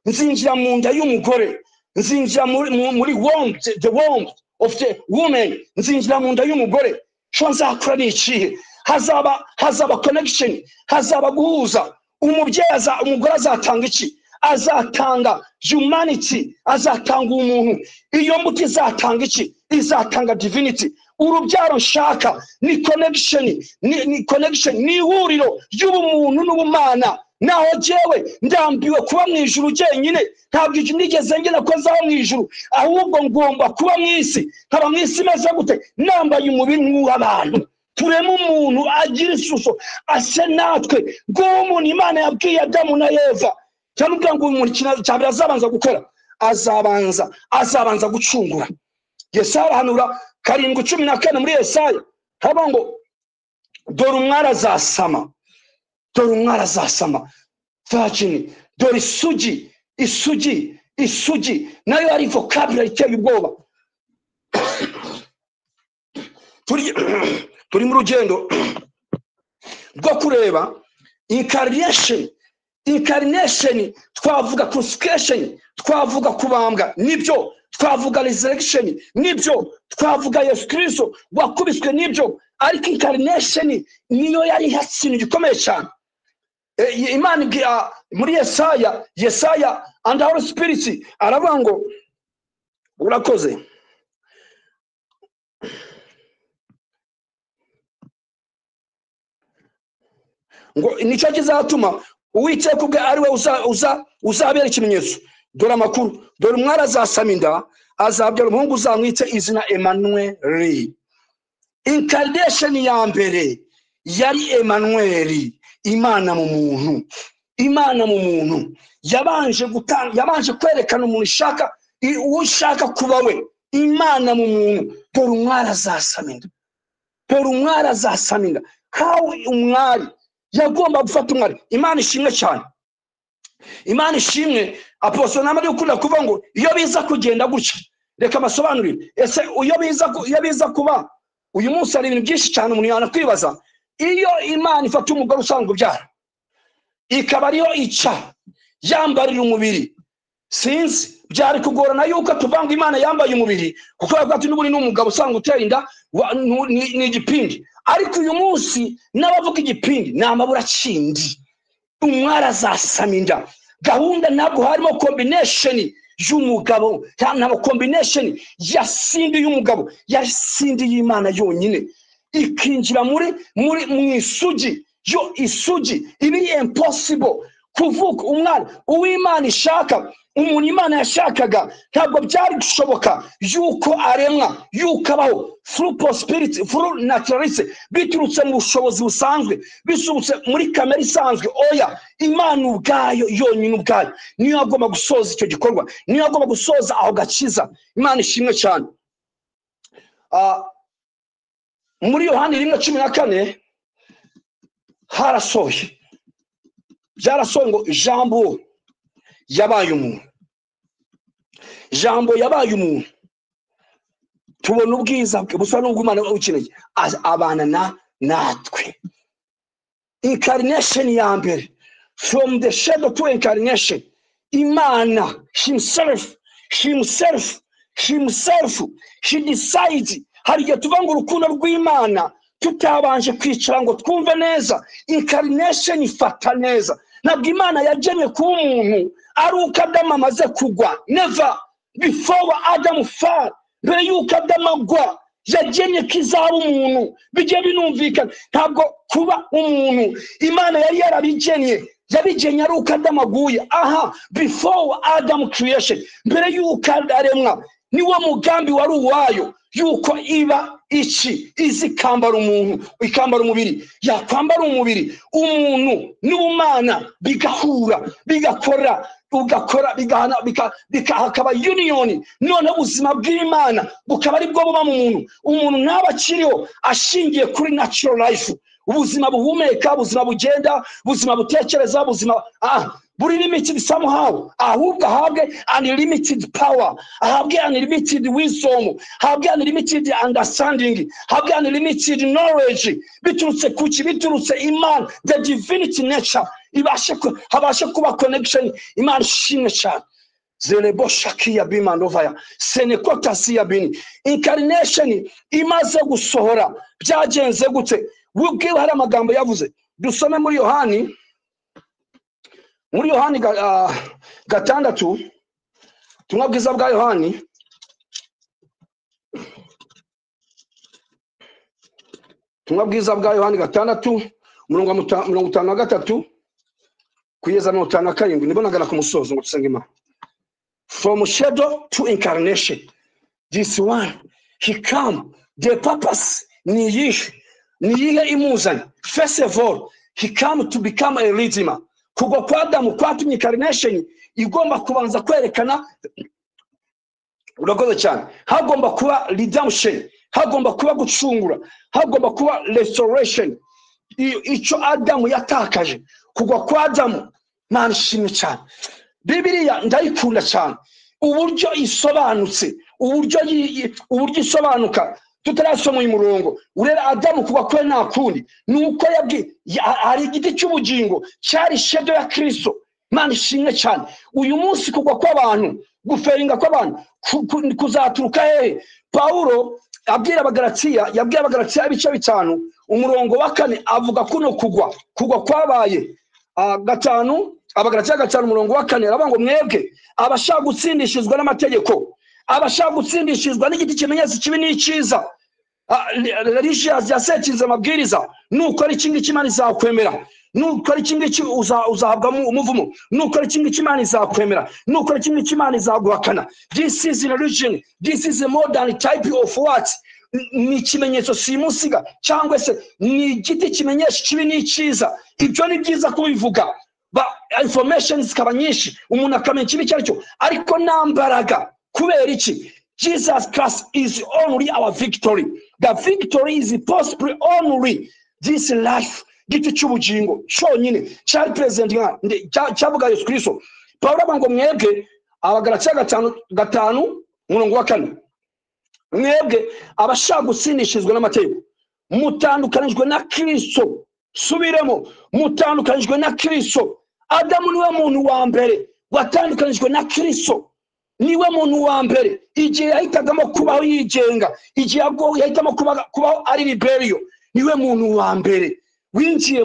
nzinjira mu nda y'umugore, nzinjira muri the womb of the woman, nzinjira mu nda y'umugore. Cyo nzakora ni ikihe? Hazaba connection, hazaba guhuza. Umugore azatanga iki? Azatanga humanity, azatanga umuntu. Iyo mbuto izatanga iki? Izatanga divinity. Urubyaro nshaka ni connection, ni ihuriro y'ubumuntu n'ubumana. Naho jewe ndambiwe kuba mu ijuru jenyine, ntabwo ije nigeze ngena ko zaho mu ijuru, ahubwo ngomba kuba mu isi. Nkaba mu isi meze gute? Nambaye umubiri nk'uw'abantu. Turema umuntu agira ishusho ase natwe. Ngo umuntu Imana yabwiye Adamu na Eva cyangwa ngo umuntu cyabira azabanza gukora, azabanza gucungura. Yesaya hanura 7:14 muri Yesaya haba ngo dore umwara azasama, dore umwara azasama virgin, dore isugi nayo ari vocabulary iteye ubwoba. Turi mu rugendo rwo kureba incarnation, twavuga crucifixion, twavuga kubambwa nibyo, twavuga resurrection nibyo, twavuga Yesu Kristo wakubiswe nibyo, ariko incarnation niyo yari ikintu gikomeye cyane. Imana muri Yesaya and Holy Spirit aravuga ngo urakoze ngo nicyo kizatuma Uwiteka ubwe ari we uzabera ikimenyetso. Dore amakuru, dore umwara azasama inda, azabyara umuhungu uzamwite izina Emmanuel. Incarnation ya mbere yari Emmanuel, Imana mu muntu. Imana mu muntu yabanje kwerekana umuntu ushaka kuba we. Imana mu muntu. Dore umwara azasama inda, dore umwara azasama inda. How umwari yagomba gufata umwari. Imana ishimwe cyane, Imana ishimwe. Apostle namari ukunda kuvuga ngo iyo biza kugenda gutya, reka basobanurire. Ese iyo biza kuba uyu munsi ari ibintu byinshi cyane umuntu yana kwibaza. Iyo Imana ifata umugore usanga ubyara, ikaba ariyo ica yambarira umubiri, sinzi byari kugorana yuko tuvanga Imana yambaye umubiri, kuko ati n'uburi n'umugabo usanga utera inda ni igipindi. ariko uyu munsi n'abavuga igipindi n'amabura cindi umwara azasaminda gahunda ntabwo harimo combination y'umugabo nta combination ya sindi y'umugabo ya sindi y'Imana yonyine ikinjira muri mwisugi yo isugi ibi impossible kuvuka umwana uw'Imana ishaka umuntu Imana yashakaga ntabwo byari gushoboka yuko aremwa yuko abaho through prosperity through naturality biturutse mu bushobozi busanzwe bisubutse muri kamere isanzwe oya Imana ubwayo yonyine ubwayo niyo agomba gusoza icyo gikorwa niyo agomba gusoza aho gakiza Imana ishimwe cyane muri Yohana 1:14 harasohoye byarasohoye ngo jambo yabaye umuntu jambo yabaye umuntu tubona ubwiza bwe busa n'ubw'Imana ukineye abana natwe incarnation ya mbere from the shadow to incarnation Imana himself she decides hari igihe tuva ngo urukundo rw'Imana tutabanje kwicara ngo twumve neza incarnation ifata neza ntabwo Imana yagennye ku umuntu ari uko Adamu amaze kugwa never before Adam fall mbere yuko Adamu agwa yagennye kizaba umuntu bijye binumvikana ntabwo kuba umuntu Imana yari yarabigennye yabigenye ari uko Adamu aguye aha before Adam creation mbere yuko aremwa niwo mugambi wari uwayo yuko iba iki izi kambara umuntu ikambara umubiri yakwambara umubiri umuntu n'ubumana bigahura bigakora ugakora bigahana bikahakaba union none ubuzima bw'Imana bukaba ari bwo buba mu umuntu ntabakiriho ashingiye kuri natural life ubuzima buhumeka ubuzima bugenda ubuzima butekereza ubuzima buri limited somehow ahubwo ahabwe unlimited power ahabwe unlimited wisdom ahabwe unlimited understanding ahabwe unlimited knowledge biturutse kuki biturutse Imana the divinity nature habashe kuba connection Imana ishimwe cyane zelebo shakia bima novaya senekota siya bini incarnation imaze gusohora byagenze gute wubwiwe hari amagambo yavuze dusome muri Yohani 6 tumwa bwiza bwa Yohani tumwa bwiza bwa Yohani 6:53 kugeza 57 nibonagana ku musozo ngo tusenge Imana from shadow to incarnation this one he come the purpose ni yihe imuzanye first of all he come to become a redeemer kugwa kwa Adamu kwatumye incarnation igomba kubanza kwerekana urakoze cyane hagomba kuba redemption hagomba kuba gucungura hagomba kuba restoration icyo Adamu yatakaje kugwa kwa Adamu Mana ishimwe cyane Bibiliya ndayikunda cyane uburyo isobanutse uburyo isobanuka tutarasoma uyu murongo urera Adamu kuba kwe nta kundi nuko ari igiti cy'ubugingo cyari shadow ya Kristo Mana ishimwe cyane uyu munsi kugwa kw'abantu guferinga kw'abantu kuzaturuka hehe Paulo abwira abagalatiya yabwiye abagalatiya ibice 5 umurongo wa 4 avuga kuno kugwa kwabaye 5 abagalatiya 5 umurongo wa 4 aravuga ngo mwebwe abashaka gutsindishizwa n'amategeko abashaka gutsindishizwa n'igiti kimenyetso kibi n'iciza religious yasetinze amabwiriza nuko ari kingi cy'Imana izakwemera nuko ari kingi uzahabwa umuvumo nuko ari kingi cy'Imana izakwemera nuko ari kingi cy'Imana izaguhakana this is religion this is a modern type of what ni ikimenyetso simusiga cyangwa se ni igiti kimenyesha kibi n'iciza ibyo ni byiza kubivuga information zikaba nyinshi umuntu akamenya kibi cyaricyo ariko nambaraga kubera iki Jesus Christ is only our victory. The victory is possible only this life. Giti cy'ubugingo cyonyine cyari present cyavuga Yesu Kristo. Paulo abango mwebwe abagalatiya 5 umurongo wa 4 mwebwe abashaka gutsindishizwa n'amategeko mutandukanijwe na Kristo subiremo mutandukanijwe na Kristo Adamu niwe muntu wa mbere watandukanijwe na Kristo niwe muntu wa mbere igihe yahitagamo kubaho yigenga igihe yahitamo kubaho ari rebellion niwe muntu wa mbere winjiye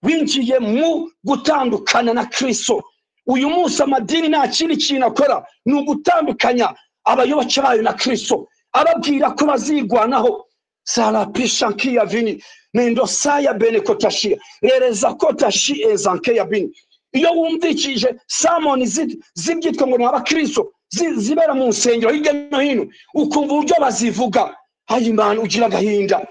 winjiye mu gutandukana na Kristo. Uyu munsi amadini nta kindi kintu akora ni ugutandukanya abayoboke bayo na Kristo, ababwira ko bazigwanaho. Sarapisha nkiya vini nendo saya bene kotashia rereza kotashi ezankeya bini. Iyo wumvikije samoni zibyitwa ngo n'aba Kristo zibera mu nsengero hirya no hino, ukumva uburyo bazivuga, Imana ugira agahinda,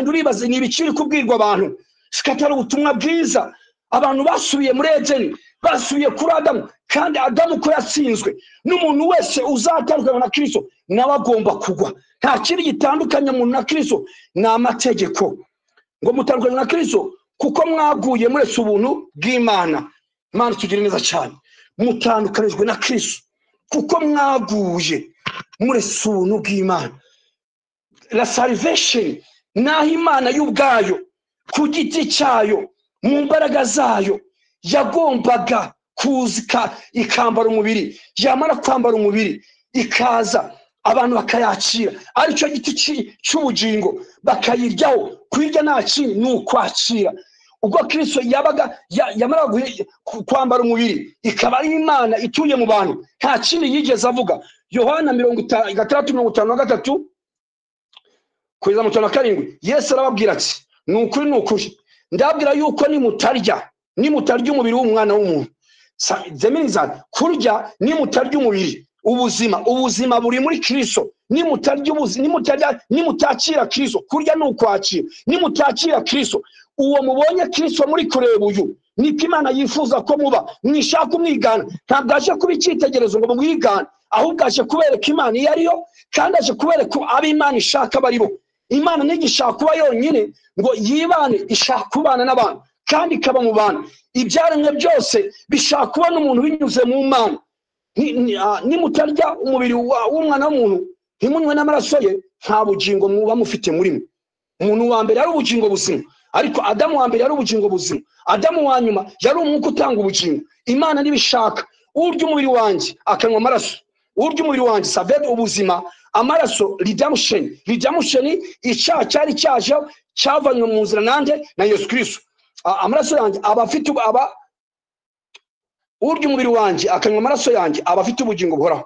uribaze ni ibikiri kubwirwa abantu. Sikatari ubutumwa bwiza. Abantu basubiye muri Edeni, basubiye kuri Adamu, kandi Adamu ko yatsinzwe. N'umuntu wese uzatandukana na Kristo nawe agomba kugwa. Nta kindi gitandukanya umuntu na Kristo ni amategeko. Ngo mutandukane na Kristo kuko mwaguye muretse ubuntu bw'Imana. Imana tugire neza cyane. Mutandukanijwe na Kristo kuko mwaguye muretse ubuntu bw'Imana. La salvation naho Imana y'ubwayo ku giti cyayo mu mbaraga zayo yagombaga kuzika ikambara umubiri, yamara kwambara umubiri ikaza abantu bakayakira, aricyo giti cy'ubugingo bakayiryaho. Kwirya nta kindi ni ukwakira. Ubwo Kristo yabaga yamara kwambara umubiri, ikaba ari Imana ituye mu bantu, nta kindi yigeze avuga. Yohana 6:53 kugeza 57 Yesu arababwira ati ni ukuri ndabwira yuko nimutarya umubiri w'umwana w'umuntu. Zeminiza kurya nimutarya umubiri, ubuzima buri muri Kristo. Nimutakira Kristo, kurya ni ukwakira. Nimutakira Kristo, uwo mubonye Kristo muri kureba uyu niko Imana yifuza ko muba. Mwishaka umwigana, ntabwo aje kuba icyitegerezo ngo mwigane, ahubwo aje kubereka Imana iyo ariyo, kandi aje kubereka abo Imana ishaka baribo. Imana ntigishaka kuba yonyine ngo yibane, ishaka kubana n'abantu kandi ikaba mu bantu. Ibyaremwe byose bishaka kubona umuntu binyuze mu Mana. Nimutarya umubiri w'umwana w'umuntu ntimunywe n'amaraso ye, nta bugingo muba mufite muri mwe. Umuntu wa mbere ari ubugingo buzima, ariko Adamu wa mbere ari ubugingo buzima. Adamu wa nyuma yari umwuka utanga ubugingo. Imana nibishaka urya umubiri wanjye akanywa amaraso, urya umubiri wanjye saved ubuzima, amaraso redemption icyaha cyari cyaje cyavanywe mu nzira nanjye na Yesu Kristo. Amaraso yanjye abafite urya umubiri wanjye akanywa amaraso yanjye abafite ubugingo buhoraho,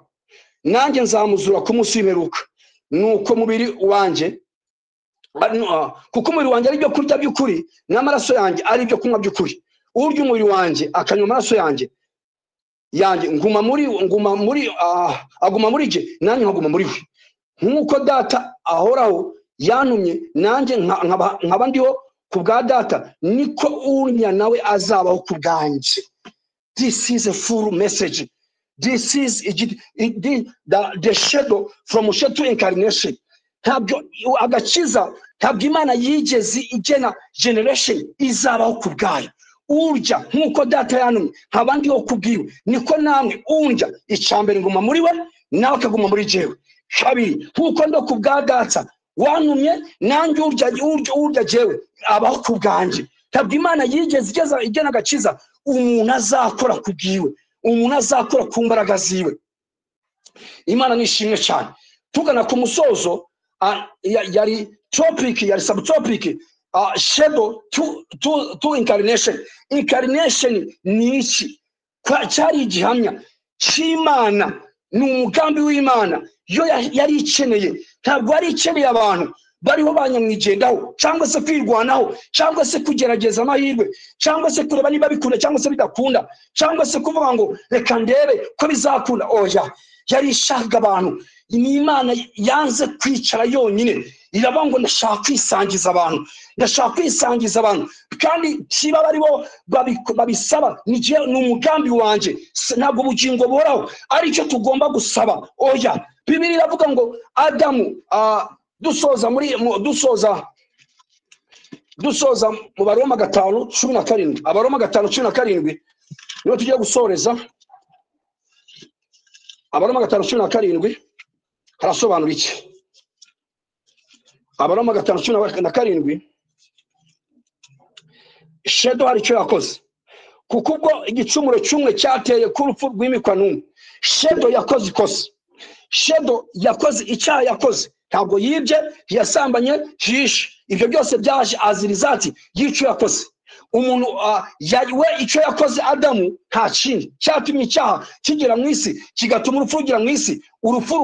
nanjye nzamuzura ku munsi w'imperuka. Nuko umubiri wanjye kuko umubiri wanjye ari byo kurya by'ukuri n'amaraso yanjye ari byo kunywa by'ukuri. Urya umubiri wanjye akanywa amaraso yanjye aguma muri je, nanjye nkaguma muri we. Nk'uko Data ahoraho yantumye, nanjye nkaba ndiho ku bwa Data, niko urya nawe azabaho ku bwanjye. This is a full message. This is the shadow from shadow to incarnation. Ntabwo agakiza, ntabwo Imana yigeze igena generation izabaho ku bwayo. Urya nk'uko Data yantumye nkaba ndiho kubwiwe, niko namwe urya. Icyambere nguma muri we, nawe akaguma muri jewe. Kabiri, nk'uko ndo ku bwa Data wantumye, nanjye urya jewe abaho ku bwanjye. Ntabwo Imana yigeze igena agakiza umuntu azakora kubwiwe, umuntu azakora ku mbaraga ziwe. Imana nishimwe cyane. Tugana ku musozo, yari topic, yari subtopic, shadow to incarnation. Incarnation ni iki? Cyari igihamya cy'Imana, ni umugambi w'Imana yo yari ikeneye. Ntabwo yari ikeneye abantu bariho banyamwigendaho, cyangwa se kwirwanaho, cyangwa se kugerageza amahirwe, cyangwa se kureba niba bikunda cyangwa se bidakunda, cyangwa se kuvuga ngo reka ndebe ko bizakunda. Oya, yari ishaka abantu. Ni Imana yanze kwicara yonyine, iravuga ngo ndashaka kwisangiza abantu, kandi kiba baribo babisaba. Ni umugambi wanjye, ntabwo ubugingo buhoraho aricyo tugomba gusaba. Oya, Bibiliya iravuga ngo Adamu, dusoza mu Baroma 5:17, Abaroma 5:17 niho tugiye gusoreza. Abaroma 5:17 harasobanura iki? Abaroma 5:17 shadow hari icyo yakoze, kuko ubwo igicumuro cyumwe cyateye ku rupfu rw'imikwa n'umwe. Shadow yakoze ikosa, shadow yakoze icyaha, yakoze ntabwo yibye, ntiyasambanye, yishe. Ibyo byose byaje azirizati y'icyo yakoze. Umuntu we icyo yakoze Adamu nta kindi cyatumye icyaha kigera mu isi, kigatuma urupfu rugera mu isi. Urupfu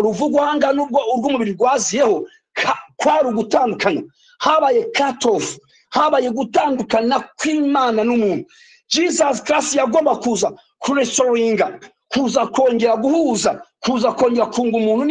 ruvugwa hanga n'ubwo urw'umubiri rwaziyeho kwari ugutandukanya, habaye cut off, habaye gutandukana kw'Imana n'umuntu. Jesus Christ yagomba kuza kurestoringa, kuza kongera guhuza, kuza kongera kunga umuntu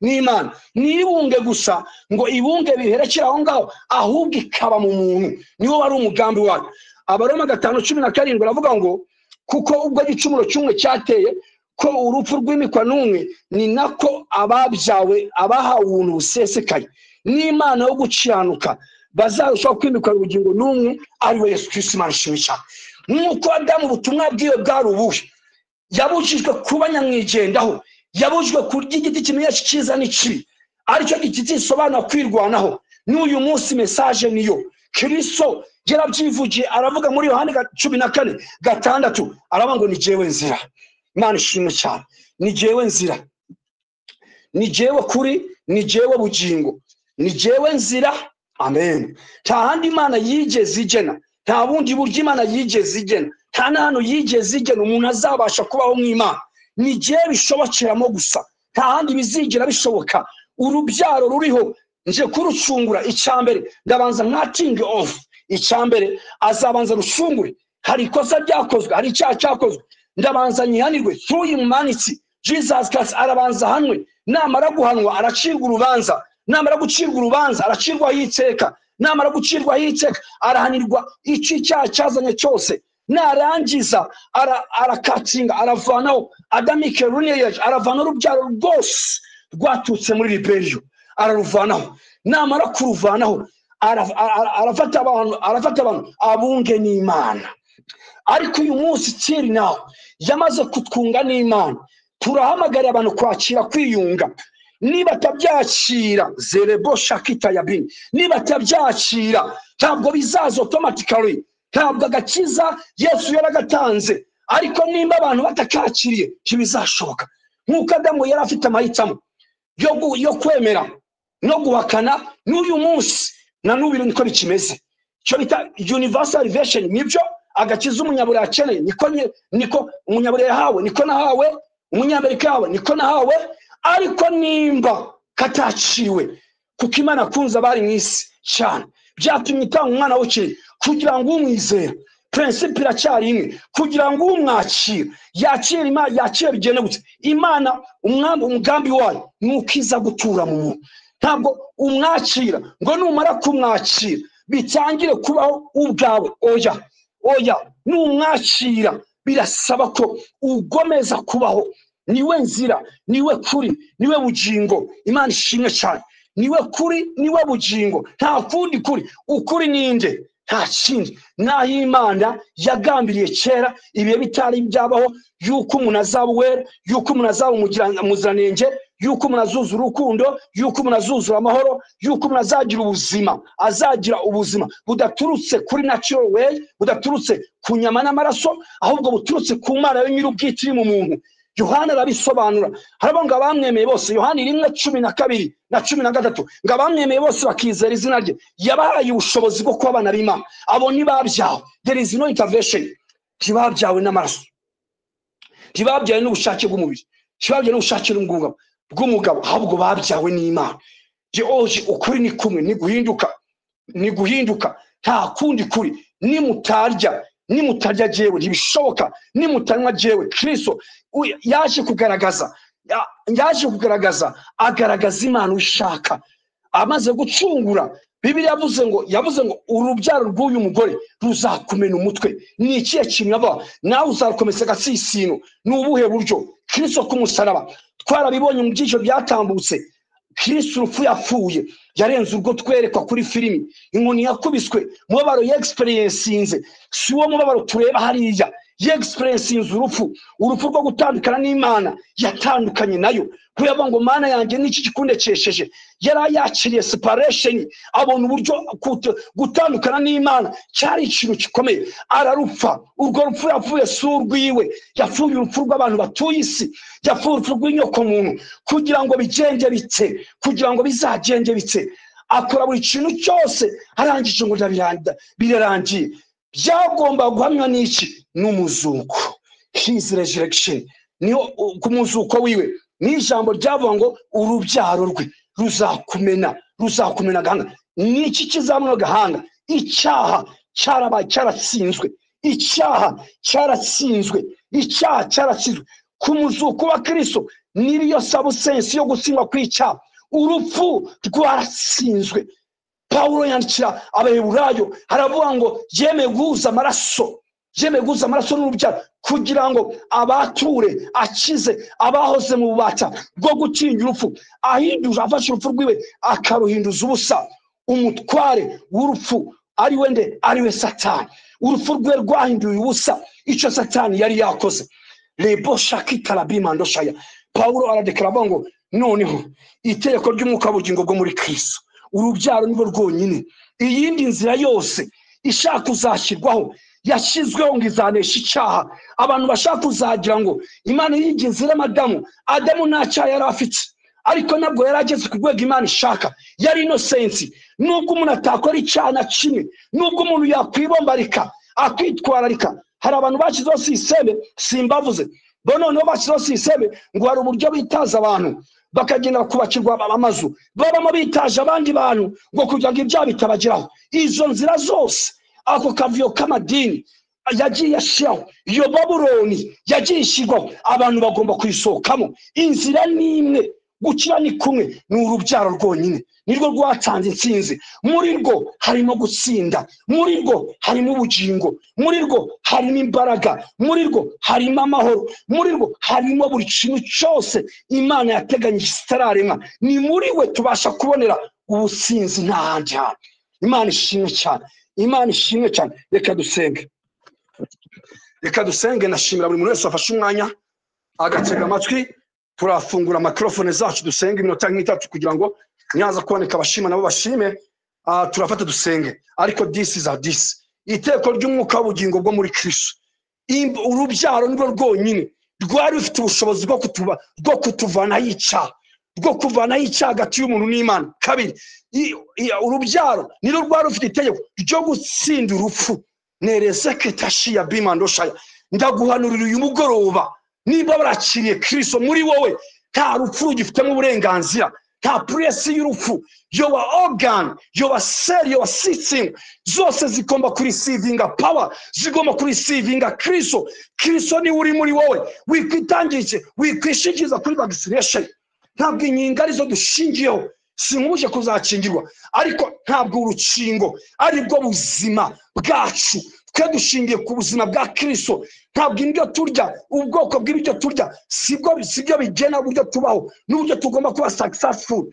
n'Imana. Nibunge gusa ngo ibunge biherekera aho ngaho, ahubwo ikaba mu muntu. Niwo wari umugambi wayo. Abaroma 5:17 baravuga ngo kuko ubwo igicumuro cy'umwe cyateye ko urupfu rw'imikwa n'umwe, ni nako ababyawe abahawe ubuntu busesekaye n'Imana yo gukiranuka bazarushaho kwimikwa ubugingo n'umwe, ari we Yesu Kristo. Imana ishimwe cyane. Nk'uko Adamu ubutumwa bwiwe bwari ubuhe, yabujijwe kuba nyamwigendaho, yabujijwe kurya igiti kimenyesha icyiza n'ikibi, aricyo giti gisobanura kwirwanaho. N'uyu munsi message niyo. Kristo yarabyivugiye, aravuga muri Yohana 14:6 aravuga ngo ni jewe nzira. Imana ishimwe cyane. Ni jewe nzira, ni jewe kuri, ni jewe bugingo, ni jewe nzira. Amen. Nta handi Imana yigeze igena, nta bundi buryo Imana yigeze igena, nta n'ahantu yigeze igena umuntu azabasha kubaho mw'Imana. Ni jewe bishobokeramo gusa, nta handi bizigera bishoboka. Urubyaro ruriho nje kurucungura. Icyambere ndabanza nkating off. Icyambere azabanza rushungure. Hari ikosa ryakozwe, hari icyaha cyakozwe, ndabanza nyihanirwe through humanity. Jesus Christ arabanza hanwe, namara guhanwa aracirwa urubanza, namara gucirwa urubanza aracirwa yiteka, namara gucirwa yiteka arahanirwa icyo icyaha cyazanye cyose. Narangiza arakatinga, aravanaho Adamic lineage, aravana urubyaro rwose rwatutse muri rebellion, araruvanaho. Namara kuruvanaho arafata abantu abunge n'Imana. Ariko uyu munsi tiri nawe yamaze kutwunga n'Imana. Turahamagarira abantu kwakira kwiyunga. Niba tabyakira zerebo shakita yabini, niba tabyakira ntabwo bizaza automatically, ntabwo agakiza Yesu yaragatanze. Ariko nimba abantu batakakiriye kibizashoboka. Nk'uko Adamu yari afite amahitamo yo kwemera no guhakana, n'uyu munsi na n'ubiro niko bikimeze. Cyo bita universal salvation, nibyo agakiza umunyabure akeneye, niko umunyabure yahawe, niko nahawe, umunyamerika yahawe, niko nahawe. Ariko nimba kataciwe, kuko Imana akunze abari mu isi cyane, byatumye itanga umwana w'ukiri kugira ngo umwizere. Principe iracyari imwe, kugira ngo umwakire yakire Imana, yakire bigene gute. Imana umugambi wayo nukiza gutura mu muntu. Ntabwo umwakira ngo numara kumwakira bitangire kubaho ubwawe. Oya, numwakira birasaba ko ugomeza kubaho. Niwe nzira, niwe kuri, niwe bugingo. Imana ishimwe cyane. Niwe kuri, niwe bugingo, nta kundi kuri. Ukuri ninde? Nta kindi. Naho Imana yagambiriye kera ibihe bitari byabaho, yuko umuntu azaba uwera, yuko umuntu azaba umuziranenge, yuko umuntu azuzura urukundo, yuko umuntu azuzura amahoro, yuko umuntu azagira ubuzima budaturutse kuri natural way, budaturutse ku nyama n'amaraso, ahubwo buturutse ku Mana yo nyir'ubwite iri mu muntu. Yohana arabisobanura, haravuga ngo abamwemeye bose, Yohana 1:12 na 13, ngo abamwemeye bose bakizera izina rye yabahaye ubushobozi bwo kuba abana b'Imana. Abo ntibabyawe, there is no intervention. Ntibabyawe n'amaraso, ntibabyawe n'ubushake bw'umubiri, ntibabyawe n'ubushake bw'umugabo, ahubwo babyawe n'Imana. Jeoje ukuri ni kumwe, ni guhinduka, nta kundi kuri. Nimutarya jewe ntibishoboka, nimutanywa jewe. Kristo yaje kugaragaza agaragaza Imana ushaka. Amaze gucungura, Bibiliya yavuze ngo urubyaro rw'uyu mugore ruzakumena umutwe. Ni ikihe kintu aba nawe uzakomeza gasisino? Ni ubuhe buryo? Kristo ku musaraba twarabibonye mu byiciro byatambutse. Kristo urupfu yapfuye yarenze urwo twerekwa kuri filimi. Inkoni yakubiswe, mubabaro y'experiencinze, si wo mubabaro tureba hariya. yexperience urupfu rwo gutandukana n'Imana, yatandukanye nayo kuyavuga ngo Mana yanjye n'iki kikundekesheje. Yari yakiriye separation, abona uburyo gutandukana n'Imana cyari ikintu gikomeye, ararupfa. Urwo rupfu yapfuye surwiwe, yapfuye urupfu rw'abantu batuye isi, yapfuye urupfu rw'inyoko muntu kugira ngo bigenge bitse, kugira ngo bizagenge bitse. Akora buri kintu cyose arangije ngo birarangiye. Byagomba guhamya n'iki? N'umuzuko, his resurrection. Niyo kumuzuko wiwe ni ijambo ryavuga ngo urubyaro rwe ruzakumena gahanga. Niki kizamuna gahanga? Icyaha cyarabaye, cyaratsinzwe. Icyaha cyaratsinzwe. Kumuzuko wa Kristo niriyo substance yo gutsindwa kw'icyaha. Urupfu rwaratsinzwe. Paulo yandikira Abaheburayo aravuga ngo yemeye guhuza amaraso n'urubyaro kugira ngo abature akize abahoze mu bubata bwo gutinya urupfu, ahinduje afashe urupfu rwiwe akaruhinduza ubusa. Umutware w'urupfu ari we nde? Ari we Satani. Urupfu rwe rwahinduye ubusa icyo Satani yari yakoze. Lebo shakitarabimando shaya. Paulo aradekara avuga ngo noneho itegeko ry'umwuka w'ubugingo bwo muri Kristo, urubyaro nibwo rwonyine. Iyindi nzira yose ishaka kuzashyirwaho yashyizweho ngo izanesha icyaha. Abantu bashaka kuzagira ngo Imana yigeze Adamu nta cyaha yari afite, ariko nabwo yari ageze ku rwego Imana ishaka. Yari innocent. Nubwo umuntu atakora icyaha na kimwe, nubwo umuntu yakwibombarika akwitwararika, hari abantu bashyizeho siseme, simbavuze bo noneho bashyizeho siseme ngo hari uburyo bitaza abantu bakagenda kubakirwa amazu babamo bitaje abandi bantu ngo kugira ngo ibyaha bitabageraho. Izo nzira zose, ako kavuyo k'amadini yagiye ashyiraho, iyo Babuloni yagiye ishyirwaho, abantu bagomba kuyisohokamo. Inzira ni imwe, gukira ni kumwe, ni urubyaro rwonyine nirwo rwatanze intsinzi. Muri rwo harimo gutsinda, muri rwo harimo ubugingo, muri rwo harimo imbaraga, muri rwo harimo amahoro, muri rwo harimo buri kintu cyose Imana yateganyije itararemwa. Ni muri we tubasha kubonera ubutsinzi nta handi hantu. Imana ishimwe cyane, Imana ishimwe cyane. Reka dusenge. Nashimira buri muntu wese wafashe umwanya agatega amatwi. Turafungura microphone zacu dusenge iminota nk'itatu kugira ngo nyaza kuboneka abashima nabo bashime. Turafata dusenge. Ariko this iteko ry'umwuka w'ubugingo bwo muri Kristo, urubyaro nibwo rwonyine rwari rufite ubushobozi bwo kutuvanaho icyaha, bwo kuvanaho icyaha hagati y'umuntu n'Imana. Kabiri, urubyaro nirwo rwari rufite itegeko ryo gutsinda urupfu. Nerezeke tashiya bimandoshaya. Ndaguhanurira uyu mugoroba, niba barakiriye Kristo muri wowe, nta rupfu rugifitemo uburenganzira, nta presi y'urupfu. Your organ, your cell, your system zose zigomba kurisivinga power, zigomba kurisivinga Kristo. Kristo ni uri muri wowe. Wikwitangije, wikwishikiza kuri vaccination. Ntabwo inkinga arizo dushingiyeho, sinkuje kuzakingirwa, ariko ntabwo urukingo aribwo buzima bwacu. Twe dushingiye ku buzima bwa Kristo. Ntabwo indyo turya, ubwoko bw'ibyo turya sibyo bigena uburyo tubaho n'uburyo tugomba kuba successful.